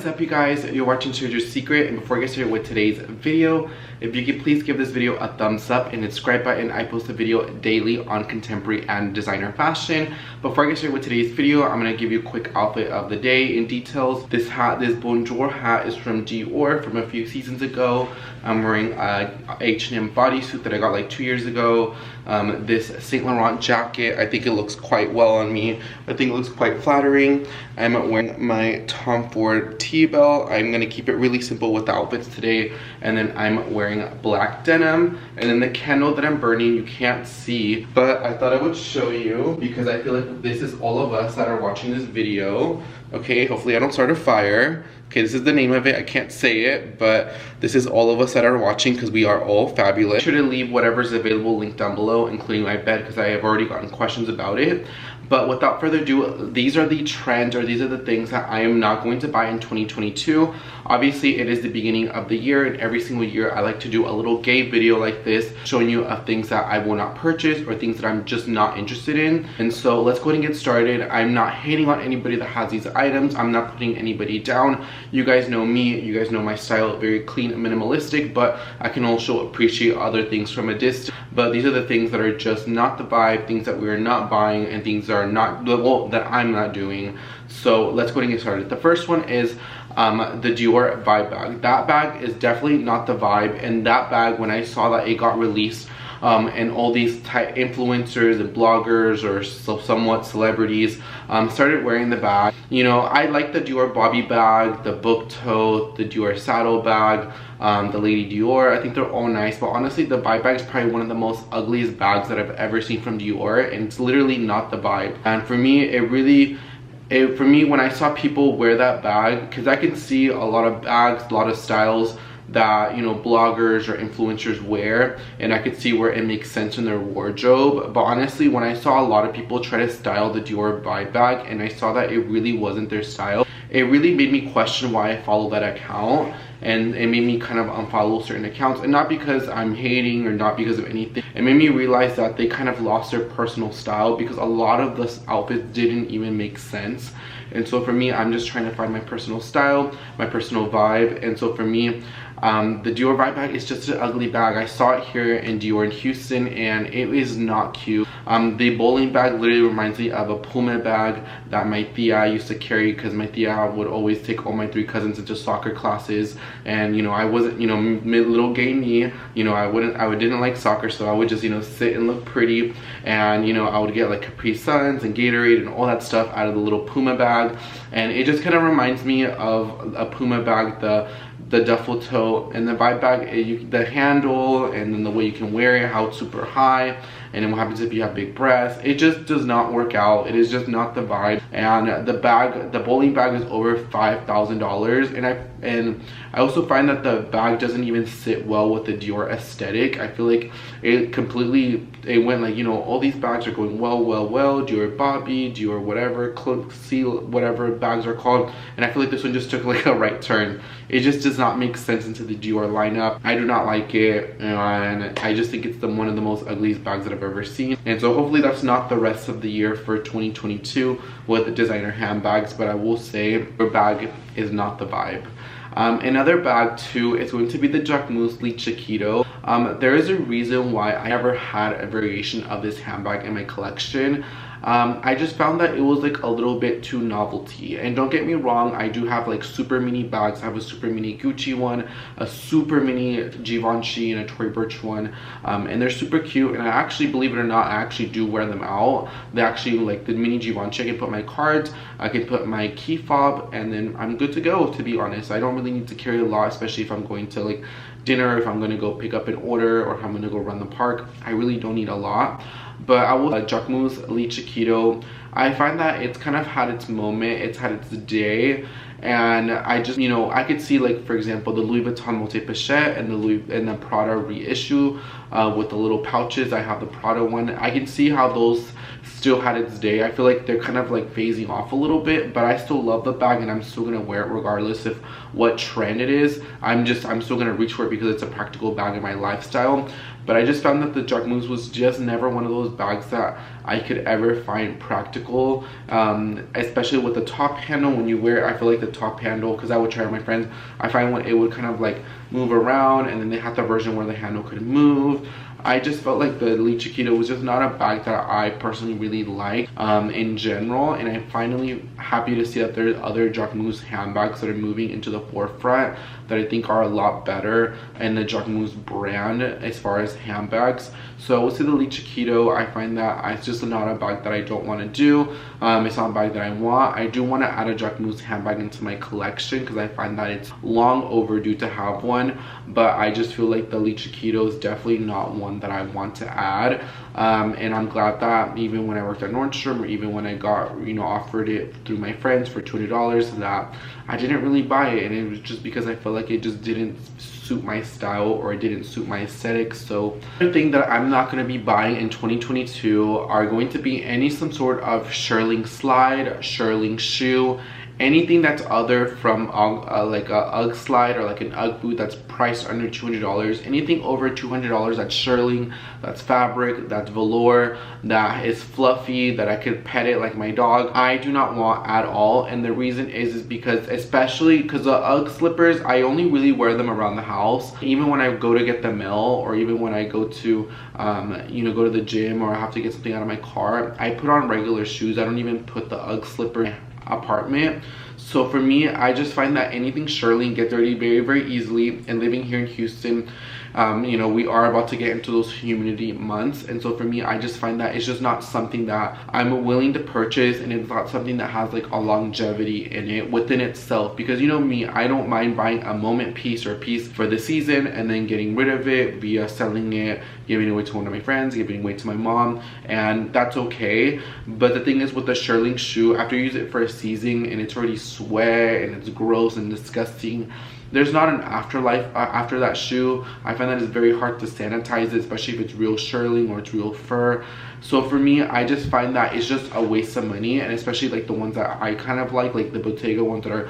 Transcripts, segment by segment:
What's up, you guys? You're watching Stranger Secret, and before I get started with today's video, if you could please give this video a thumbs up and the subscribe button. I post a video daily on contemporary and designer fashion. Before I get started with today's video, I'm gonna give you a quick outfit of the day in details. This hat, this Bonjour hat, is from Dior from a few seasons ago. I'm wearing a H&M bodysuit that I got like 2 years ago. This Saint Laurent jacket, I think it looks quite well on me. I think it looks quite flattering. I'm wearing my Tom Ford T-belt. I'm gonna keep it really simple with the outfits today. And then I'm wearing black denim. And then the candle that I'm burning, you can't see, but I thought I would show you because I feel like this is all of us that are watching this video. Okay, hopefully I don't start a fire. Okay, this is the name of it. I can't say it, but this is all of us that are watching because we are all fabulous. Be sure to leave whatever's available linked down below, including my bed, because I have already gotten questions about it. But without further ado, these are the trends, or these are the things that I am not going to buy in 2022. Obviously, it is the beginning of the year, and every single year I like to do a little gay video like this, showing you things that I will not purchase or things that I'm just not interested in. And so let's go ahead and get started. I'm not hating on anybody that has these items. I'm not putting anybody down. You guys know me, you guys know my style, very clean and minimalistic, but I can also appreciate other things from a distance. But these are the things that are just not the vibe, things that we're not buying, and things that are not, well, that I'm not doing. So let's go ahead and get started. The first one is the Dior vibe bag. That bag is definitely not the vibe, and that bag, when I saw that it got released, and all these type influencers and bloggers or somewhat celebrities started wearing the bag. You know, I like the Dior Bobby bag, the book tote, the Dior saddle bag, the Lady Dior. I think they're all nice, but honestly the vibe bag is probably one of the most ugliest bags that I've ever seen from Dior, and it's literally not the vibe. And for me, for me, when I saw people wear that bag, because I can see a lot of bags, a lot of styles that, you know, bloggers or influencers wear, and I could see where it makes sense in their wardrobe. But honestly, when I saw a lot of people try to style the Dior vibe bag and I saw that it really wasn't their style, it really made me question why I follow that account, and it made me kind of unfollow certain accounts. And not because I'm hating or not because of anything, it made me realize that they kind of lost their personal style because a lot of the outfits didn't even make sense. And so for me, I'm just trying to find my personal style, my personal vibe. And so for me, the Dior vibe bag is just an ugly bag. I saw it here in Dior in Houston, and it is not cute. The bowling bag literally reminds me of a Puma bag that my tia used to carry, because my tia would always take all my 3 cousins into soccer classes. And you know, I wasn't, you know, little gay me, you know, I didn't like soccer, so I would just, you know, sit and look pretty, and you know, I would get like Capri Suns and Gatorade and all that stuff out of the little Puma bag. And it just kind of reminds me of a Puma bag, the duffel tote, and the vibe bag, the handle, and then the way you can wear it, how it's super high, and then what happens if you have big breasts. It just does not work out. It is just not the vibe. And the bag, the bowling bag, is over $5,000, and I also find that the bag doesn't even sit well with the Dior aesthetic. I feel like it went like, you know, all these bags are going well, Dior Bobby, Dior whatever, Seal, whatever bags are called, and I feel like this one just took like a right turn. It just does not make sense into the Dior lineup. I do not like it, and I just think it's one of the most ugliest bags that I've ever seen. And so hopefully that's not the rest of the year for 2022 with the designer handbags, but I will say your bag is not the vibe. Another bag too is going to be the Jacquemus Le Chiquito. There is a reason why I never had a variation of this handbag in my collection. I just found that it was like a little bit too novelty. And don't get me wrong, I do have like super mini bags. I have a super mini Gucci one, a super mini Givenchy, and a Tory Burch one, and they're super cute. And I actually, believe it or not, I actually do wear them out. They actually, like the mini Givenchy, I can put my cards, I can put my key fob, and then I'm good to go, to be honest. I don't really need to carry a lot, especially if I'm going to like dinner, if I'm going to go pick up an order, or if I'm going to go run the park. I really don't need a lot. But I will Jacquemus Le Chiquito, I find that it's kind of had its moment, it's had its day, and I just, you know, I could see, like, for example, the Louis Vuitton multi-pochette and the Prada reissue with the little pouches. I have the Prada one. I can see how those still had its day. I feel like they're kind of like phasing off a little bit, but I still love the bag and I'm still gonna wear it regardless of what trend it is. I'm still gonna reach for it because it's a practical bag in my lifestyle. But I just found that the Jacquemus was just never one of those bags that I could ever find practical, especially with the top handle. When you wear it, I feel like the top handle, because I would try it with my friends, I find when it would kind of like move around, and then they had the version where the handle could move. I just felt like the Le Chiquito was just not a bag that I personally really like in general, and I'm finally happy to see that there's other Jacquemus handbags that are moving into the forefront that I think are a lot better in the Jacquemus brand as far as handbags. So I would say the Le Chiquito, I find that it's just not a bag that I don't want to do. It's not a bag that I want. I do want to add a Jacquemus handbag into my collection because I find that it's long overdue to have one, but I just feel like the Le Chiquito is definitely not one that I want to add. And I'm glad that even when I worked at Nordstrom, or even when I got, you know, offered it through my friends for $20, that I didn't really buy it, and it was just because I felt like it just didn't suit my style, or it didn't suit my aesthetic. So the thing that I'm not going to be buying in 2022 are going to be some sort of Shearling slide, Shearling shoe, anything that's other from like a UGG slide or like an UGG boot that's priced under $200. Anything over $200 that's Shearling, that's fabric, that's velour, that is fluffy, that I could pet it like my dog, I do not want at all. And the reason is because, especially because the UGG slippers, I only really wear them around the house. Even when I go to get the mail, or even when I go to you know, go to the gym, or I have to get something out of my car, I put on regular shoes. I don't even put the UGG slipper apartment. So for me, I just find that anything Shearling get dirty very, very easily. And living here in Houston, you know, we are about to get into those humidity months, and so for me, I just find that it's just not something that I'm willing to purchase, and it's not something that has like a longevity in it within itself. Because you know me, I don't mind buying a moment piece or a piece for the season and then getting rid of it via selling it, giving it away to one of my friends, giving it away to my mom, and that's okay. But the thing is, with the Shearling shoe, after you use it for a season and it's already sweat and it's gross and disgusting, there's not an afterlife after that shoe. I find that it's very hard to sanitize it, especially if it's real Shearling or it's real fur. So for me, I just find that it's just a waste of money, and especially like the ones that I kind of like the Bottega ones that are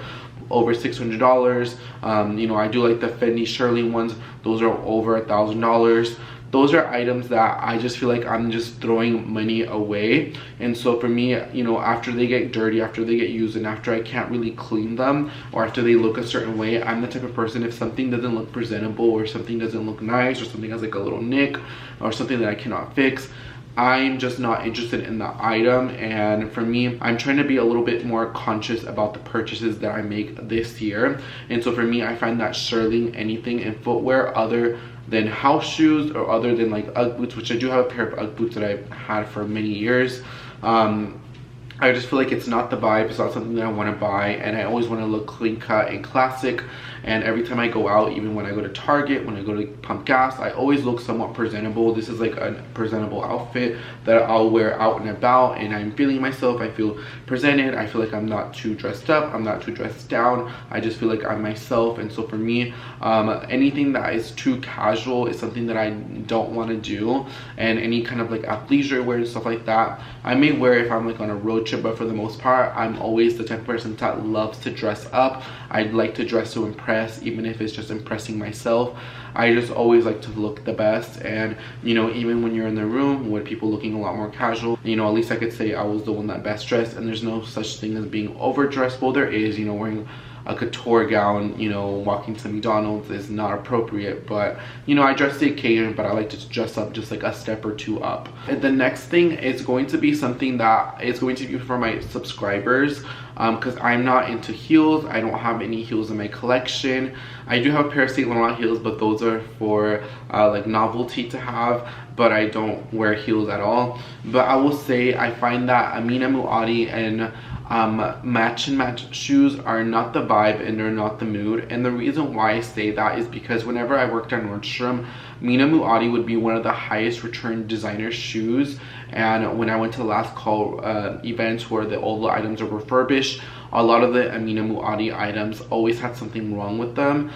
over $600. You know, I do like the Fendi Shearling ones. Those are over $1,000. Those are items that I just feel like I'm just throwing money away. And so for me, you know, after they get dirty, after they get used, and after I can't really clean them, or after they look a certain way, I'm the type of person, if something doesn't look presentable, or something doesn't look nice, or something has like a little nick, or something that I cannot fix, I'm just not interested in the item. And for me, I'm trying to be a little bit more conscious about the purchases that I make this year. And so for me, I find that Shearling anything in footwear other than house shoes, or other than like UGG boots, which I do have a pair of UGG boots that I've had for many years, I just feel like it's not the vibe. It's not something that I want to buy, and I always want to look clean cut and classic. And every time I go out, even when I go to Target, when I go to pump gas, I always look somewhat presentable. This is like a presentable outfit that I'll wear out and about, and I'm feeling myself. I feel presented. I feel like I'm not too dressed up, I'm not too dressed down. I just feel like I'm myself. And so for me, anything that is too casual is something that I don't want to do. And any kind of like athleisure wear and stuff like that, I may wear if I'm like on a road trip, but for the most part, I'm always the type of person that loves to dress up. I'd like to dress to impress, even if it's just impressing myself. I just always like to look the best. And you know, even when you're in the room with people looking a lot more casual, you know, at least I could say I was the one that best dressed. And there's no such thing as being overdressed. Well, there is, you know, wearing a couture gown, you know, walking to McDonald's is not appropriate, but you know, I dress the occasion, but I like to dress up just like a step or two up. And the next thing is going to be something that is going to be for my subscribers, because I'm not into heels. I don't have any heels in my collection. I do have a pair of Saint Laurent heels, but those are for like novelty to have, but I don't wear heels at all. But I will say, I find that AMINA, MUADDI, and Match and match shoes are not the vibe and they're not the mood. And the reason why I say that is because whenever I worked at Nordstrom, MUADDI would be one of the highest return designer shoes. And when I went to the last call events where all the items are refurbished, a lot of the MUADDI items always had something wrong with them,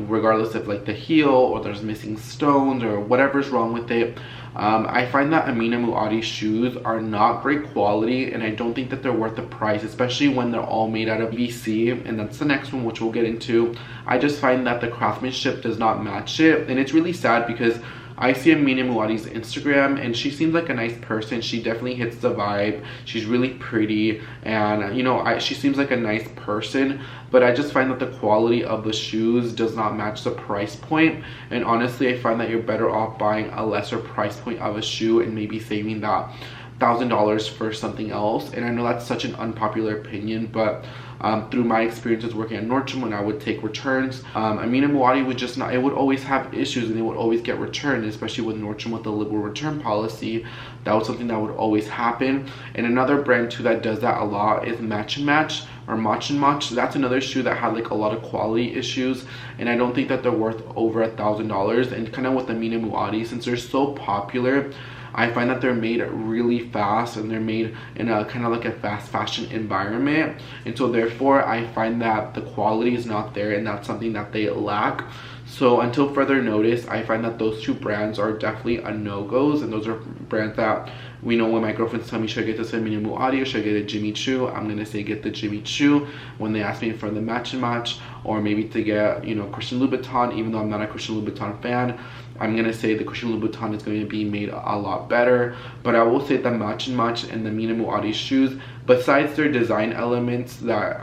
regardless of like the heel or there's missing stones or whatever's wrong with it. I find that MUADDI shoes are not great quality, and I don't think that they're worth the price, especially when they're all made out of PVC, and that's the next one, which we'll get into. I just find that the craftsmanship does not match it, and it's really sad because I see MUADDI's Instagram and she seems like a nice person. She definitely hits the vibe. She's really pretty, and you know, she seems like a nice person, but I just find that the quality of the shoes does not match the price point. And honestly, I find that you're better off buying a lesser price point of a shoe and maybe saving that $1,000 for something else. And I know that's such an unpopular opinion, but through my experiences working at Nordstrom, when I would take returns, MUADDI would just not, it would always have issues and it would always get returned, especially with Nordstrom with the liberal return policy. That was something that would always happen. And another brand too that does that a lot is Match and Match, or Mach and Mach. That's another shoe that had like a lot of quality issues, and I don't think that they're worth over $1,000. And kind of with the MUADDI, since they're so popular, I find that they're made really fast and they're made in a kind of like a fast fashion environment, and so therefore I find that the quality is not there, and that's something that they lack. So until further notice, I find that those two brands are definitely a no-goes, and those are brands that we know when my girlfriends tell me should I get this MUADDI or should I get a Jimmy Choo, I'm gonna say get the Jimmy Choo. When they ask me for the Match and Match, or maybe to get, you know, Christian Louboutin, even though I'm not a Christian Louboutin fan, I'm gonna say the Christian Louboutin is going to be made a lot better. But I will say the Match and Match and the MUADDI shoes, besides their design elements, that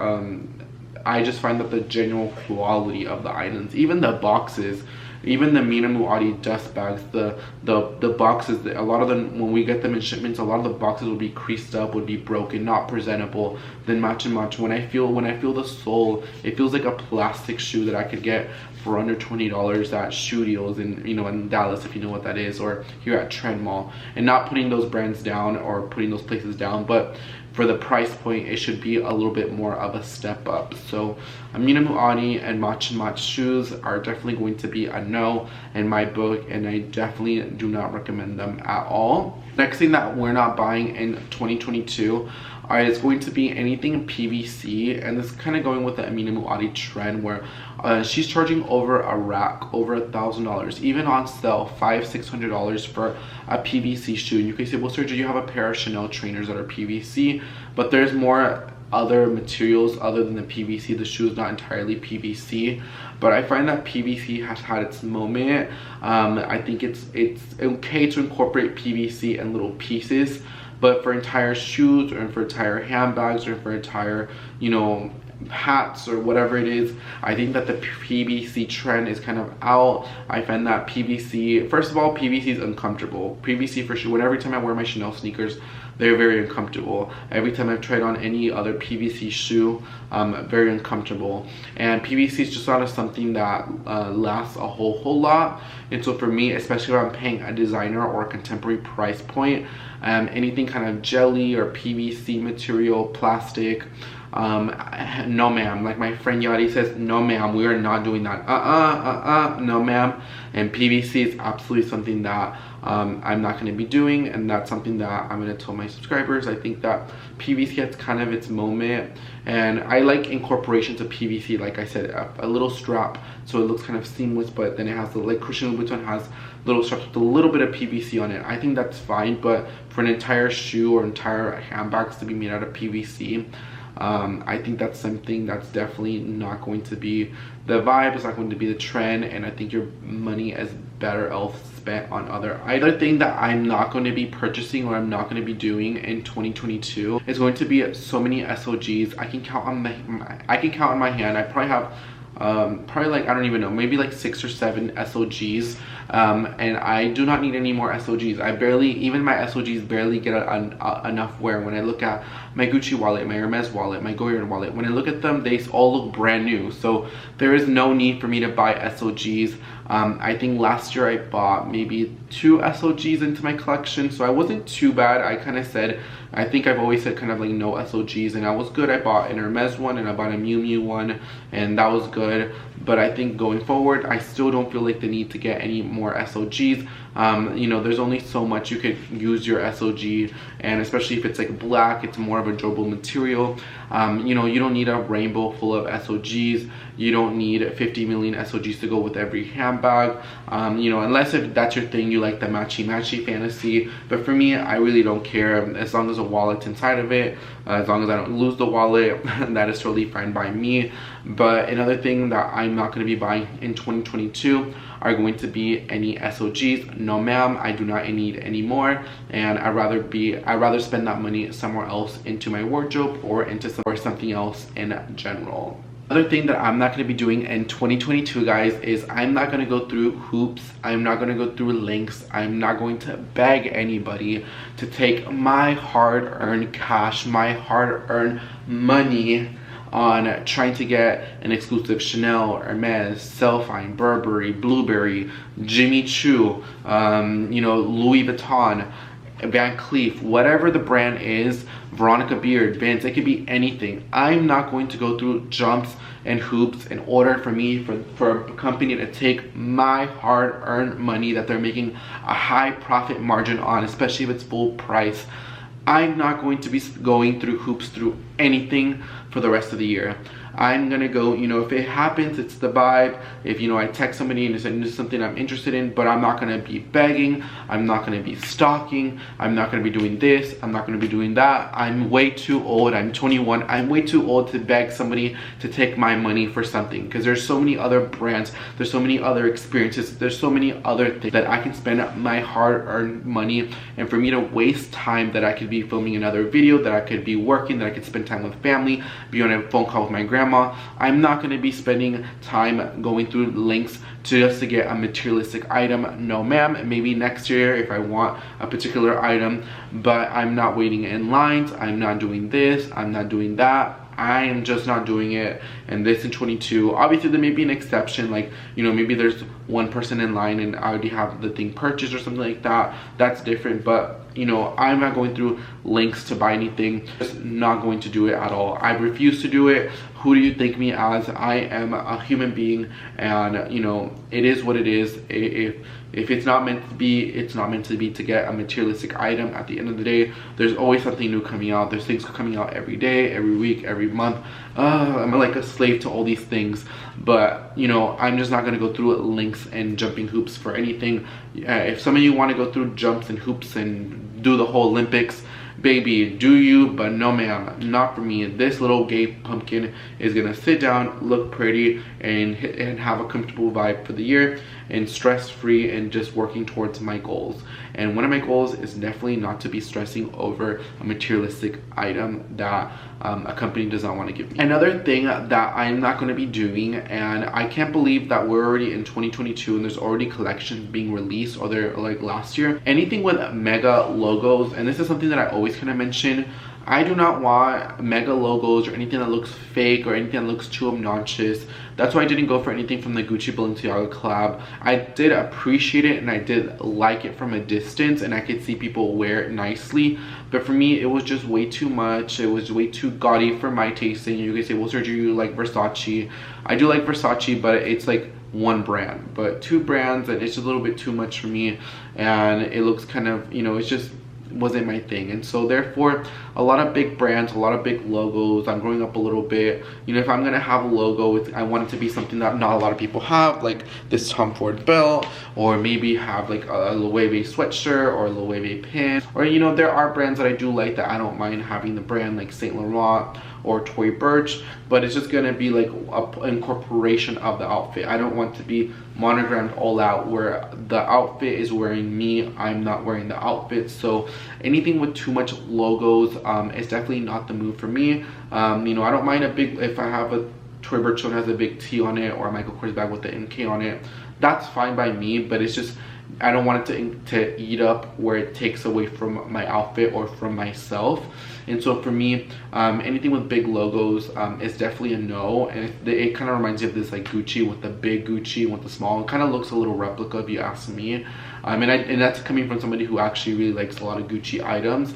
I just find that the general quality of the items, even the boxes, even the MUADDI dust bags, the boxes, a lot of them, when we get them in shipments, a lot of the boxes would be creased up, would be broken, not presentable. Then Match and Match, when I feel the sole, it feels like a plastic shoe that I could get for under $20 at Shoe Deals in, you know, in Dallas, if you know what that is, or here at Trend Mall. And not putting those brands down or putting those places down, but for the price point, it should be a little bit more of a step up. So MUADDI and Match shoes are definitely going to be a no in my book, and I definitely do not recommend them at all. Next thing that we're not buying in 2022 is going to be anything in PVC, and this is kind of going with the MUADDI trend where she's charging over a rack, over $1,000, even on sale, $500–600 for a PVC shoe. And you can say, well, Sergio, you have a pair of Chanel trainers that are PVC, but there's more other materials other than the PVC. The shoe is not entirely PVC, but I find that PVC has had its moment. I think it's okay to incorporate PVC in little pieces, but for entire shoes or for entire handbags or for entire, you know, hats or whatever it is, I think that the PVC trend is kind of out. I find that PVC, first of all, PVC is uncomfortable. PVC for sure. Every time I wear my Chanel sneakers, they're very uncomfortable. Every time I've tried on any other PVC shoe, very uncomfortable. And PVC is just not something that lasts a whole lot. And so for me, especially when I'm paying a designer or a contemporary price point, anything kind of jelly or PVC material, plastic, no ma'am. Like my friend Yadi says, no ma'am, we are not doing that. No ma'am. And PVC is absolutely something that I'm not going to be doing, and that's something that I'm going to tell my subscribers. I think that PVC has kind of its moment, and I like incorporations of PVC, like I said, a little strap so it looks kind of seamless, but then it has the, like Christian Louboutin has little straps with a little bit of PVC on it. I think that's fine, but for an entire shoe or entire handbags to be made out of PVC, I think that's something that's definitely not going to be the vibe. It's not going to be the trend, and I think your money is better off spent on other thing that I'm not going to be purchasing or I'm not going to be doing in 2022 is going to be so many SOGs. I can count on my hand. I probably have probably like, I don't even know, maybe like 6 or 7 SOGs, and I do not need any more SOGs. I barely, even my SOGs barely get enough wear. When I look at my Gucci wallet, my Hermes wallet, my Goyard wallet, when I look at them, they all look brand new. So there is no need for me to buy SOGs. I think last year I bought maybe 2 SOGs into my collection, so I wasn't too bad. I kind of said, I think I've always said kind of like no SOGs, and I was good. I bought an Hermes one and I bought a Miu Miu one, and that was good. But I think going forward, I still don't feel like the need to get any more SOGs. You know, there's only so much you could use your SOG, and especially if it's like black, it's more of a durable material. You know, you don't need a rainbow full of SOGs. You don't need 50 million SOGs to go with every handbag. You know, unless if that's your thing, you like the matchy fantasy. But for me, I really don't care. As long as a wallet's inside of it, as long as I don't lose the wallet, that is totally fine by me. But another thing that I'm not going to be buying in 2022 are going to be any SOGs. No ma'am, I do not need any more, and I'd rather spend that money somewhere else, into my wardrobe or into something else in general. Another thing that I'm not going to be doing in 2022, guys, is I'm not going to go through hoops. I'm not going to go through links. I'm not going to beg anybody to take my hard-earned cash, my hard-earned money on trying to get an exclusive Chanel, Hermes, Selfine, Burberry, Blueberry, Jimmy Choo, you know, Louis Vuitton, Van Cleef, whatever the brand is, Veronica Beard, Vince, it could be anything. I'm not going to go through jumps and hoops in order for a company to take my hard-earned money that they're making a high profit margin on, especially if it's full price. I'm not going to be going through hoops through anything for the rest of the year. I'm gonna go, you know, if it happens, it's the vibe. If, you know, I text somebody and it's something I'm interested in, but I'm not gonna be begging, I'm not gonna be stalking, I'm not gonna be doing this, I'm not gonna be doing that. I'm way too old, I'm 21, I'm way too old to beg somebody to take my money for something, because there's so many other brands, there's so many other experiences, there's so many other things that I can spend my hard-earned money, and for me to waste time that I could be filming another video, that I could be working, that I could spend time with family, be on a phone call with my grandma, I'm not going to be spending time going through links just to get a materialistic item. No ma'am, maybe next year if I want a particular item, but I'm not waiting in lines, I'm not doing this, I'm not doing that. I am just not doing it. And this in 22, obviously there may be an exception, like, you know, maybe there's one person in line and I already have the thing purchased or something like that. That's different, but you know, I'm not going through links to buy anything. Just not going to do it at all. I refuse to do it. Who do you think me as? I am a human being, and you know, it is what it is. If it's not meant to be, it's not meant to be to get a materialistic item. At the end of the day, there's always something new coming out. There's things coming out every day, every week, every month. I'm like a slave to all these things. But you know, I'm just not gonna go through links and jumping hoops for anything. If some of you want to go through jumps and hoops and do the whole Olympics, baby, do you, but no ma'am, not for me. This little gay pumpkin is gonna sit down, look pretty, and have a comfortable vibe for the year, and stress-free, and just working towards my goals. And one of my goals is definitely not to be stressing over a materialistic item that a company does not want to give me. Another thing that I'm not going to be doing, and I can't believe that we're already in 2022 and there's already collections being released, or they're like last year, anything with mega logos. And this is something that I always kind of mention. I do not want mega logos or anything that looks fake or anything that looks too obnoxious. That's why I didn't go for anything from the Gucci Balenciaga collab. I did appreciate it and I did like it from a distance, and I could see people wear it nicely. But for me, it was just way too much. It was way too gaudy for my tasting. You guys say, well, Sergio, you like Versace. I do like Versace, but it's like one brand. But two brands, and it's just a little bit too much for me. And it looks kind of, you know, it's just wasn't my thing. And so therefore, a lot of big brands, a lot of big logos. I'm growing up a little bit, you know, if I'm gonna have a logo, I want it to be something that not a lot of people have, like this Tom Ford belt, or maybe have like a Loewe sweatshirt or a Loewe pin, or you know, there are brands that I do like that I don't mind having the brand, like Saint Laurent or Tory Burch, but it's just gonna be like an incorporation of the outfit. I don't want to be monogrammed all out where the outfit is wearing me, I'm not wearing the outfit. So anything with too much logos is definitely not the move for me. You know, I don't mind a big, if I have a Tory Burch one has a big T on it, or a Michael Kors bag with the MK on it, that's fine by me. But it's just I don't want it to eat up where it takes away from my outfit or from myself. And so for me, anything with big logos is definitely a no. And it kind of reminds me of this like Gucci with the big Gucci with the small. It kind of looks a little replica if you ask me. And that's coming from somebody who actually really likes a lot of Gucci items.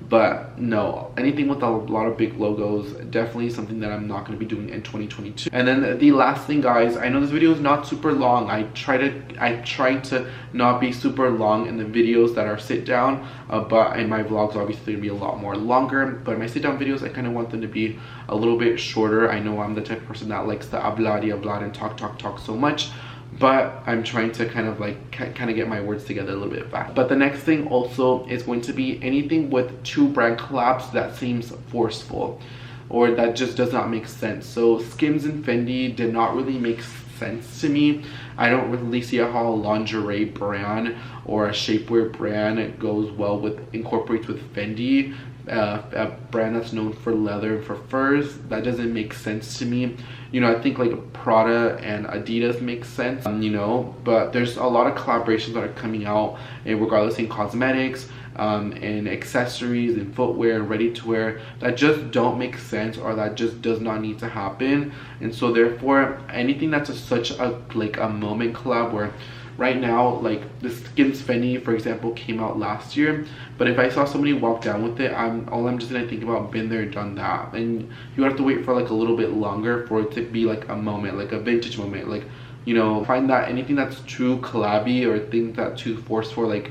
But no, anything with a lot of big logos, definitely something that I'm not going to be doing in 2022. And then the last thing, guys, I know this video is not super long. I try to not be super long in the videos that are sit down, but in my vlogs obviously it'll be a lot more longer. But in my sit down videos, I kind of want them to be a little bit shorter. I know I'm the type of person that likes to hablar and talk so much, but I'm trying to kind of get my words together a little bit fast. But the next thing also is going to be anything with 2 brand collabs that seems forceful or that just does not make sense. So Skims and Fendi did not really make sense to me. I don't really see how a lingerie brand or a shapewear brand incorporates with Fendi, a brand that's known for leather and for furs. That doesn't make sense to me. You know, I think like Prada and Adidas makes sense, you know, but there's a lot of collaborations that are coming out, and regardless in cosmetics, and accessories and footwear and ready to wear, that just don't make sense or that just does not need to happen. And so therefore, anything that's such a moment collab where right now, like the Skims Fendi, for example, came out last year, but if I saw somebody walk down with it, I'm just gonna think about been there, done that, and you have to wait for like a little bit longer for it to be like a moment, like a vintage moment. Like, you know, find that anything that's too collabby or things that too forceful, like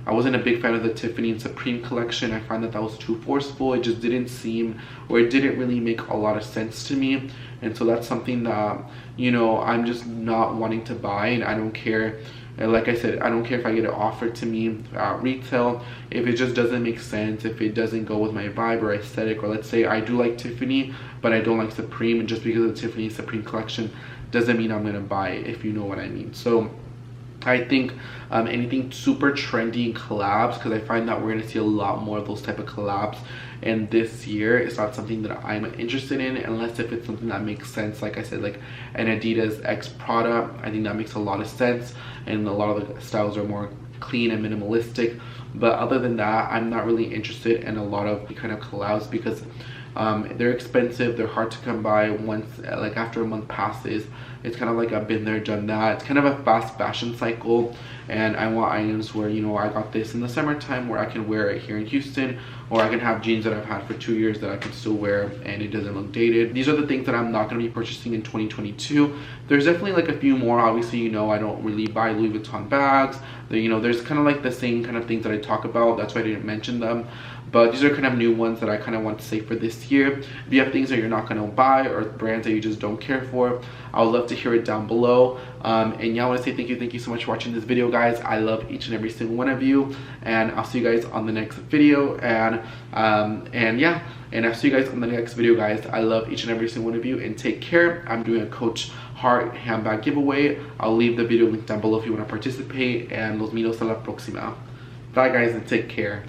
I wasn't a big fan of the Tiffany and Supreme collection. I find that was too forceful. It just didn't seem, or it didn't really make a lot of sense to me. And so that's something that, you know, I'm just not wanting to buy. And I don't care, like I said, I don't care if I get it offered to me at retail. If it just doesn't make sense, if it doesn't go with my vibe or aesthetic, or let's say I do like Tiffany, but I don't like Supreme, and just because of the Tiffany and Supreme collection doesn't mean I'm gonna buy it, if you know what I mean. So I think anything super trendy in collabs, because I find that we're going to see a lot more of those type of collabs, and this year it's not something that I'm interested in unless if it's something that makes sense. Like I said, like an Adidas X Prada, I think that makes a lot of sense, and a lot of the styles are more clean and minimalistic. But other than that, I'm not really interested in a lot of the kind of collabs, because they're expensive, they're hard to come by. Once, like after a month passes, it's kind of like I've been there, done that. It's kind of a fast fashion cycle, and I want items where, you know, I got this in the summertime where I can wear it here in Houston, or I can have jeans that I've had for 2 years that I can still wear and it doesn't look dated. These are the things that I'm not going to be purchasing in 2022. There's definitely like a few more. Obviously, you know, I don't really buy Louis Vuitton bags. You know, there's kind of like the same kind of things that I talk about. That's why I didn't mention them. But these are kind of new ones that I kind of want to say for this year. If you have things that you're not going to buy or brands that you just don't care for, I would love to hear it down below. And yeah, I want to say thank you so much for watching this video, guys. I love each and every single one of you, and I'll see you guys on the next video. And yeah, and I'll see you guys on the next video, guys. I love each and every single one of you, and take care. I'm doing a Coach Heart handbag giveaway. I'll leave the video link down below if you want to participate, and los miros a la próxima. Bye, guys, and take care.